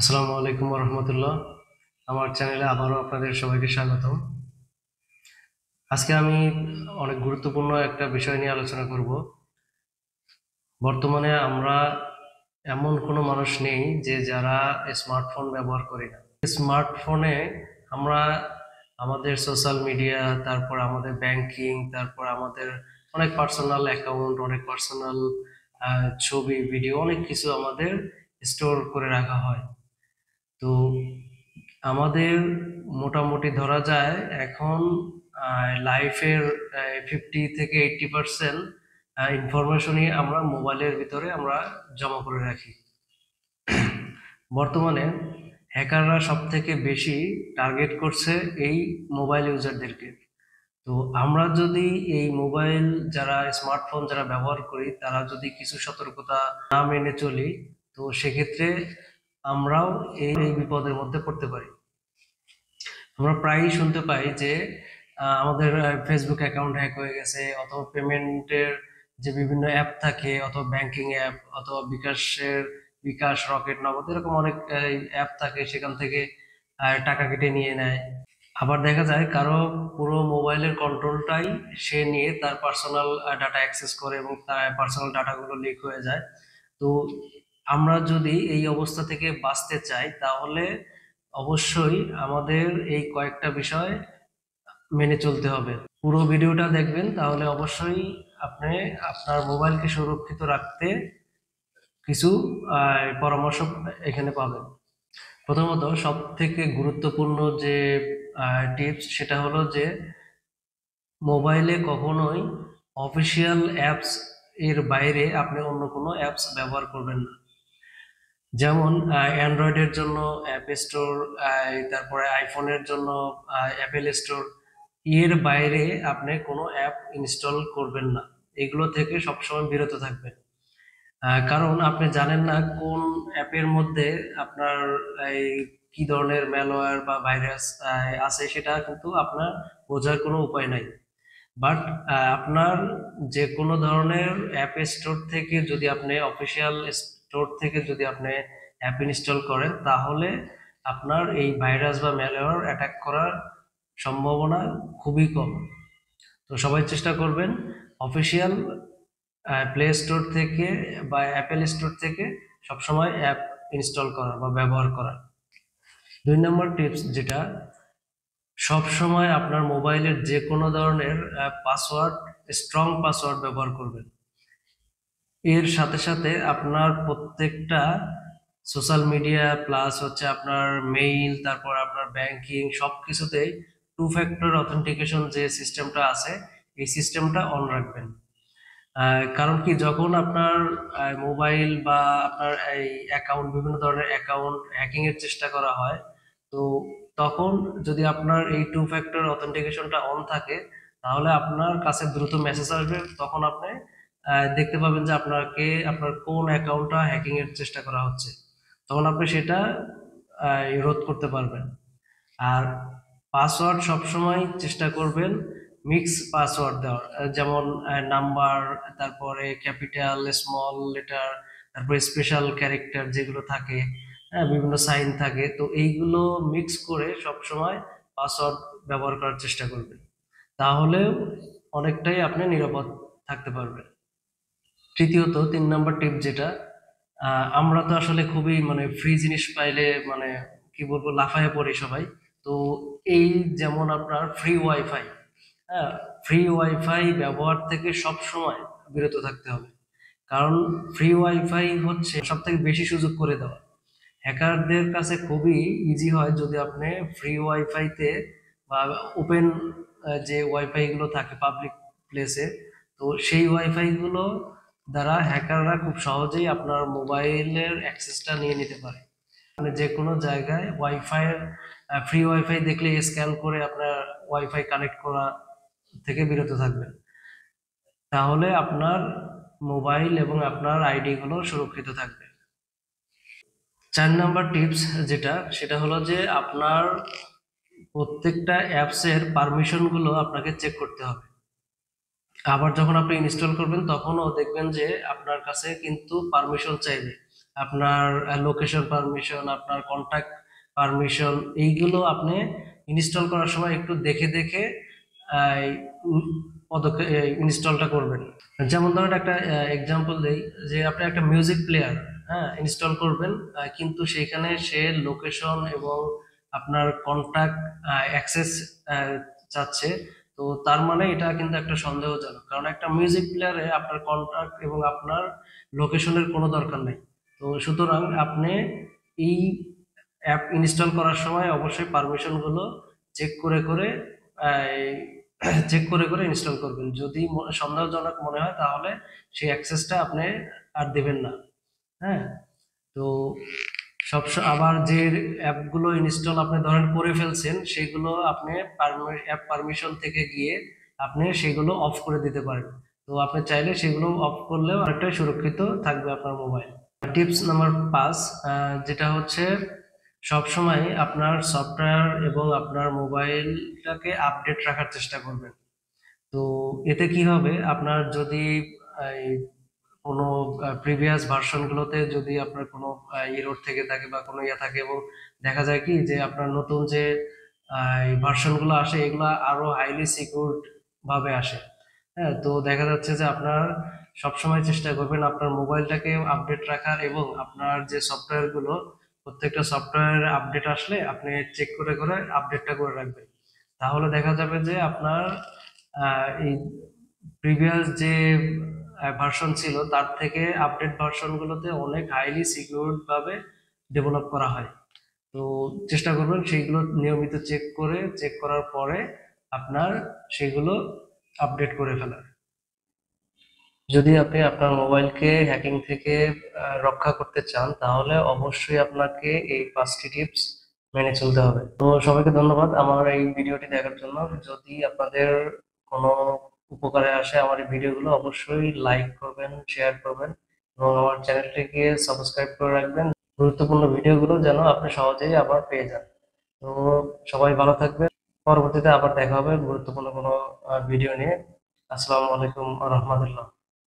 আসসালামু আলাইকুম রহমতুল্লাহ। আমার চ্যানেলে আবারও আপনাদের সবাইকে স্বাগতম। আজকে আমি অনেক গুরুত্বপূর্ণ একটা বিষয় নিয়ে আলোচনা করব। বর্তমানে আমরা এমন কোনো মানুষ নেই যে যারা স্মার্টফোন ব্যবহার করি না। স্মার্টফোনে আমরা আমাদের সোশ্যাল মিডিয়া, তারপর আমাদের ব্যাংকিং, তারপর আমাদের অনেক পার্সোনাল অ্যাকাউন্ট, অনেক পার্সোনাল ছবি, ভিডিও, অনেক কিছু আমাদের স্টোর করে রাখা হয়। তো আমাদের মোটামুটি ধরা যায় এখন লাইফের 50 থেকে 80% ইনফরমেশনই আমরা মোবাইলের ভিতরে আমরা জমা করে রাখি। বর্তমানে হ্যাকাররা সব থেকে বেশি টার্গেট করছে এই মোবাইল ইউজারদেরকে। তো আমরা যদি এই মোবাইল, যারা স্মার্টফোন যারা ব্যবহার করি, তারা যদি কিছু সতর্কতা না মেনে চলি, তো সেক্ষেত্রে আমরাও এই এই বিপদের মধ্যে পড়তে পারি। আমরা প্রায়ই শুনতে পাই যে আমাদের ফেসবুক অ্যাকাউন্ট হ্যাক হয়ে গেছে, অথবা পেমেন্টের যে বিভিন্ন অ্যাপ থাকে, অথবা ব্যাংকিং অ্যাপ, অথবা বিকাশ, রকেট, নগদ, এরকম অনেক অ্যাপ থাকে, সেখান থেকে টাকা কেটে নিয়ে নেয়। আবার দেখা যায় কারো পুরো মোবাইলের কন্ট্রোলটাই সে নিয়ে তার পার্সোনাল ডাটা অ্যাক্সেস করে এবং তার পার্সোনাল ডাটাগুলো লিক হয়ে যায়। তো আমরা যদি এই অবস্থা থেকে বাঁচতে চাই, তাহলে অবশ্যই আমাদের এই কয়েকটা বিষয় মেনে চলতে হবে। পুরো ভিডিওটা দেখবেন, তাহলে অবশ্যই আপনি আপনার মোবাইলকে সুরক্ষিত রাখতে কিছু পরামর্শ এখানে পাবেন। প্রথমত, সব থেকে গুরুত্বপূর্ণ যে টিপস, সেটা হলো যে মোবাইলে কখনোই অফিসিয়াল অ্যাপস এর বাইরে আপনি অন্য কোনো অ্যাপস ব্যবহার করবেন না। যেমন অ্যান্ড্রয়েডের জন্য অ্যাপ স্টোর, তারপরে আইফোনের জন্য অ্যাপেল স্টোর, এর বাইরে আপনি কোনো অ্যাপ ইনস্টল করবেন না। এগুলো থেকে সবসময় বিরত থাকবেন। কারণ আপনি জানেন না কোন অ্যাপের মধ্যে আপনার এই কি ধরনের ম্যালওয়্যার বা ভাইরাস আছে, সেটা কিন্তু আপনার বোঝার কোনো উপায় নাই। বাট আপনার যে কোনো ধরনের অ্যাপ স্টোর থেকে যদি আপনি অফিসিয়াল স্টোর থেকে যদি আপনি অ্যাপ ইনস্টল করেন, তাহলে আপনার এই ভাইরাস বা ম্যালওয়্যার অ্যাটাক করার সম্ভাবনা খুবই কম। তো সবাই চেষ্টা করবেন অফিসিয়াল প্লে স্টোর থেকে বা অ্যাপেল স্টোর থেকে সবসময় অ্যাপ ইনস্টল করা বা ব্যবহার করা। 2 নম্বর টিপস, যেটা সব সময় আপনার মোবাইলের যে কোনো ধরনের পাসওয়ার্ড, স্ট্রং পাসওয়ার্ড ব্যবহার করবেন। এর সাথে সাথে আপনার প্রত্যেকটা সোশ্যাল মিডিয়া প্লাস হচ্ছে আপনার মেইল, তারপর আপনার ব্যাংকিং, সব কিছুতেই 2 ফ্যাক্টর অথেন্টিকেশন যে সিস্টেমটা আছে, এই সিস্টেমটা অন রাখবেন। কারণ কি, যখন আপনার মোবাইল বা আপনার এই অ্যাকাউন্ট, বিভিন্ন ধরনের অ্যাকাউন্ট হ্যাকিং এর চেষ্টা করা হয়, তো তখন যদি আপনার এই 2 ফ্যাক্টর অথেন্টিকেশনটা অন থাকে, তাহলে আপনার কাছে দ্রুত মেসেজ আসবে। তখন আপনি দেখতে পাবেন যে আপনার কোন অ্যাকাউন্টটা হ্যাকিং এর চেষ্টা করা হচ্ছে। তখন আপনি সেটা রোধ করতে পারবেন। আর পাসওয়ার্ড সবসময় চেষ্টা করবেন মিক্স পাসওয়ার্ড দেওয়ার, যেমন নাম্বার, তারপরে ক্যাপিটাল, স্মল লেটার, তারপরে স্পেশাল ক্যারেক্টার যেগুলো থাকে, হ্যাঁ, বিভিন্ন সাইন থাকে, তো এইগুলো মিক্স করে সবসময় পাসওয়ার্ড ব্যবহার করার চেষ্টা করবেন। তাহলে অনেকটাই আপনি নিরাপদ থাকতে পারবেন। তৃতীয়ত, 3 নম্বর টিপ, যেটা আমরা তো আসলে খুবই মানে ফ্রি জিনিস পাইলে মানে কি বলবো, লাফায় পড়ি সবাই। তো এই যেমন আপনার ফ্রি ওয়াইফাই, হ্যাঁ, ফ্রি ওয়াইফাই ব্যবহার থেকে সব সময় বিরত থাকতে হবে। কারণ ফ্রি ওয়াইফাই হচ্ছে সব থেকে বেশি সুযোগ করে দেওয়া। হ্যাকারদের কাছে খুবই ইজি হয় যদি আপনি ফ্রি ওয়াইফাইতে বা ওপেন যে ওয়াইফাই গুলো থাকে পাবলিক প্লেসে, তো সেই ওয়াইফাই গুলো দ্বারা হ্যাকাররা খুব সহজেই আপনার মোবাইলের অ্যাক্সেসটা নিয়ে নিতে পারে। মানে যে কোনো জায়গায় ওয়াইফাই, ফ্রি ওয়াইফাই দেখলে স্ক্যান করে আপনার ওয়াইফাই কানেক্ট করা থেকে বিরত থাকবেন। তাহলে আপনার মোবাইল এবং আপনার আইডি গুলো সুরক্ষিত থাকবে। 4 নম্বর টিপস, যেটা সেটা হলো যে আপনার প্রত্যেকটা অ্যাপসের পারমিশন গুলো আপনাকে চেক করতে হবে। আবার যখন আপনি ইনস্টল করবেন, তখনও দেখবেন যে আপনার কাছে কিন্তু পারমিশন চাইবে। আপনার লোকেশন পারমিশন, আপনার কন্ট্যাক্ট পারমিশন, এইগুলো আপনি ইনস্টল করার সময় একটু দেখে দেখে পদক্ষেপ ইনস্টলটা করবেন। যেমন ধরেন একটা এক্সাম্পল দেই, যে আপনি একটা মিউজিক প্লেয়ার হ্যাঁ ইনস্টল করবেন, কিন্তু সেখানে সে লোকেশন এবং আপনার কন্ট্যাক্ট অ্যাক্সেস চাচ্ছে। তো তার মানে এটা কিন্তু একটা সন্দেহজনক, কারণ একটা মিউজিক প্লেয়ারে আপনার কন্ট্যাক্ট এবং আপনার লোকেশনের কোনো দরকার নেই। তো সুতরাং আপনি এই অ্যাপ ইনস্টল করার সময় অবশ্যই পারমিশন গুলো চেক করে করে চেক করে করে ইনস্টল করবেন। যদি সন্দেহজনক মনে হয় তাহলে সেই অ্যাক্সেসটা আপনি আর দেবেন না। হ্যাঁ, তো আবার যে অ্যাপগুলো ইনস্টল আপনি ধরেন করে ফেলছেন, সেগুলো আপনি অ্যাপ পারমিশন থেকে গিয়ে আপনি সেগুলো অফ করে দিতে পারেন। তো আপনি চাইলে সেগুলো অফ করলেও অনেকটাই সুরক্ষিত থাকবে আপনার মোবাইল। টিপস নাম্বার 5, যেটা হচ্ছে সবসময় আপনার সফটওয়্যার এবং আপনার মোবাইলটাকে আপডেট রাখার চেষ্টা করবেন। তো এতে কি হবে, আপনার যদি এই কোনো প্রিভিয়াস ভার্সন গুলোতে যদি আপনার কোনো এরর থেকে থাকে বা কোনো ইয়ে থাকে, এবং দেখা যায় কি যে আপনার নতুন যে ভার্সন গুলো আসে এগুলো আরো হাইলি সিকিউরড ভাবে আসে। হ্যাঁ, তো দেখা যাচ্ছে যে আপনার সবসময় চেষ্টা করবেন আপনার মোবাইলটাকে আপডেট রাখার, এবং আপনার যে সফটওয়্যার গুলো প্রত্যেকটা সফটওয়্যার আপডেট আসলে আপনি চেক করে করে আপডেটটা করে রাখবেন। তাহলে দেখা যাবে যে আপনার এই প্রিভিয়াস যে ভার্সন ছিল তার থেকে আপডেট ভার্সন গুলোতে অনেক হাইলি সিকিউরড ভাবে ডেভেলপ করা হয়। তো চেষ্টা করবেন সেইগুলো নিয়মিত চেক করার পরে আপনার সেগুলো আপডেট করে ফেলার। যদি আপনি আপনার মোবাইলকে হ্যাকিং থেকে রক্ষা করতে চান, তাহলে অবশ্যই আপনাকে এই 5টি টিপস মেনে চলতে হবে। তো সবাইকে ধন্যবাদ আমার এই ভিডিওটি দেখার জন্য। যদি আপনাদের কোনো উপকারে আসে আমার এই ভিডিওগুলো, অবশ্যই লাইক করবেন, শেয়ার করবেন এবং আমার চ্যানেলটিকে সাবস্ক্রাইব করে রাখবেন, গুরুত্বপূর্ণ ভিডিওগুলো যেন আপনি সহজেই আবার পেয়ে যান। তো সবাই ভালো থাকবেন, পরবর্তীতে আবার দেখা হবে গুরুত্বপূর্ণ কোনো ভিডিও নিয়ে। আসসালামু আলাইকুম ওয়া রাহমাতুল্লাহ।